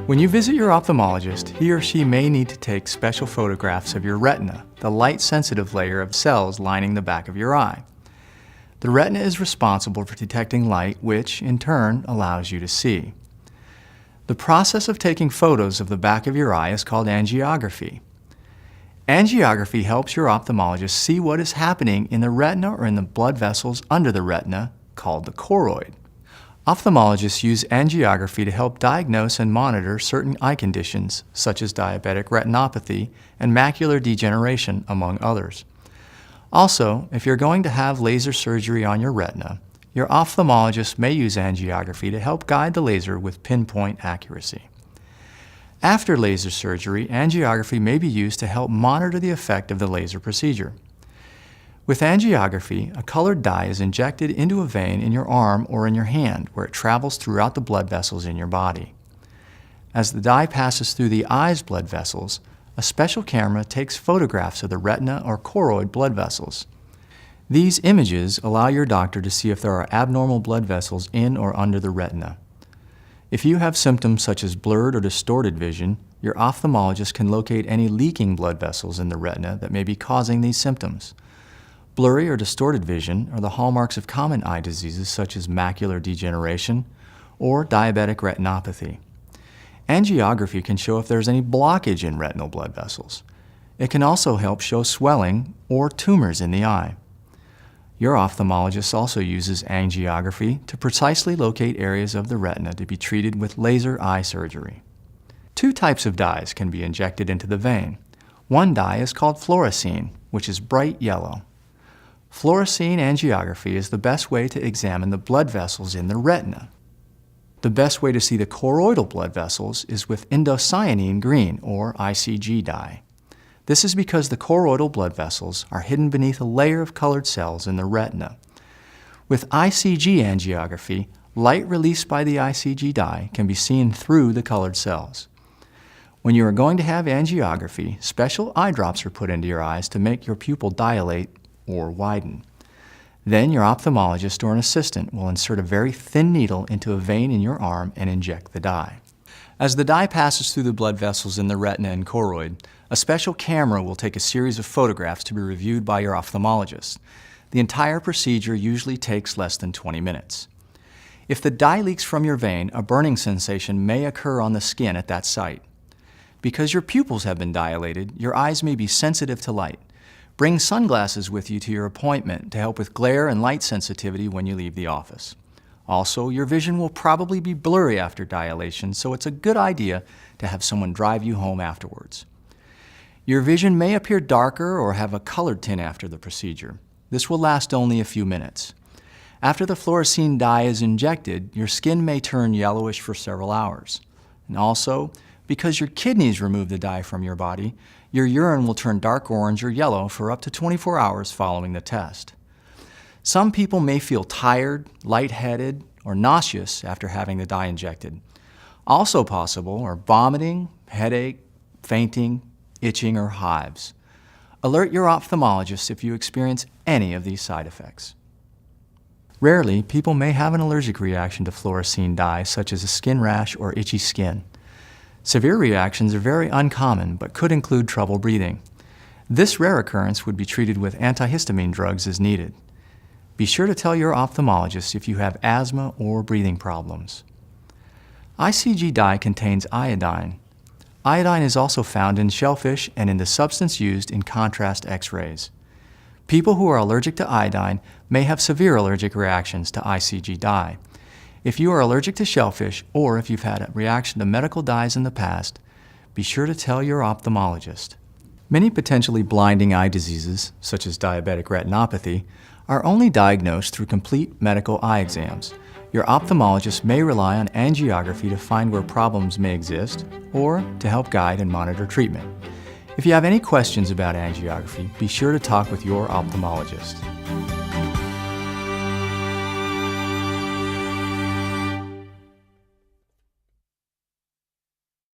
When you visit your ophthalmologist, he or she may need to take special photographs of your retina, the light-sensitive layer of cells lining the back of your eye. The retina is responsible for detecting light, which, in turn, allows you to see. The process of taking photos of the back of your eye is called angiography. Angiography helps your ophthalmologist see what is happening in the retina or in the blood vessels under the retina, called the choroid. Ophthalmologists use angiography to help diagnose and monitor certain eye conditions, such as diabetic retinopathy and macular degeneration, among others. Also, if you're going to have laser surgery on your retina, your ophthalmologist may use angiography to help guide the laser with pinpoint accuracy. After laser surgery, angiography may be used to help monitor the effect of the laser procedure. With angiography, a colored dye is injected into a vein in your arm or in your hand, where it travels throughout the blood vessels in your body. As the dye passes through the eye's blood vessels, a special camera takes photographs of the retina or choroid blood vessels. These images allow your doctor to see if there are abnormal blood vessels in or under the retina. If you have symptoms such as blurred or distorted vision, your ophthalmologist can locate any leaking blood vessels in the retina that may be causing these symptoms. Blurry or distorted vision are the hallmarks of common eye diseases such as macular degeneration or diabetic retinopathy. Angiography can show if there's any blockage in retinal blood vessels. It can also help show swelling or tumors in the eye. Your ophthalmologist also uses angiography to precisely locate areas of the retina to be treated with laser eye surgery. Two types of dyes can be injected into the vein. One dye is called fluorescein, which is bright yellow. Fluorescein angiography is the best way to examine the blood vessels in the retina. The best way to see the choroidal blood vessels is with indocyanine green, or ICG dye. This is because the choroidal blood vessels are hidden beneath a layer of colored cells in the retina. With ICG angiography, light released by the ICG dye can be seen through the colored cells. When you are going to have angiography, special eye drops are put into your eyes to make your pupil dilate or widen. Then your ophthalmologist or an assistant will insert a very thin needle into a vein in your arm and inject the dye. As the dye passes through the blood vessels in the retina and choroid, a special camera will take a series of photographs to be reviewed by your ophthalmologist. The entire procedure usually takes less than 20 minutes. If the dye leaks from your vein, a burning sensation may occur on the skin at that site. Because your pupils have been dilated, your eyes may be sensitive to light. Bring sunglasses with you to your appointment to help with glare and light sensitivity when you leave the office. Also, your vision will probably be blurry after dilation, so it's a good idea to have someone drive you home afterwards. Your vision may appear darker or have a colored tint after the procedure. This will last only a few minutes. After the fluorescein dye is injected, your skin may turn yellowish for several hours. And also, because your kidneys remove the dye from your body, your urine will turn dark orange or yellow for up to 24 hours following the test. Some people may feel tired, lightheaded, or nauseous after having the dye injected. Also possible are vomiting, headache, fainting, itching, or hives. Alert your ophthalmologist if you experience any of these side effects. Rarely, people may have an allergic reaction to fluorescein dye, such as a skin rash or itchy skin. Severe reactions are very uncommon, but could include trouble breathing. This rare occurrence would be treated with antihistamine drugs as needed. Be sure to tell your ophthalmologist if you have asthma or breathing problems. ICG dye contains iodine. Iodine is also found in shellfish and in the substance used in contrast X-rays. People who are allergic to iodine may have severe allergic reactions to ICG dye. If you are allergic to shellfish, or if you've had a reaction to medical dyes in the past, be sure to tell your ophthalmologist. Many potentially blinding eye diseases, such as diabetic retinopathy, are only diagnosed through complete medical eye exams. Your ophthalmologist may rely on angiography to find where problems may exist, or to help guide and monitor treatment. If you have any questions about angiography, be sure to talk with your ophthalmologist.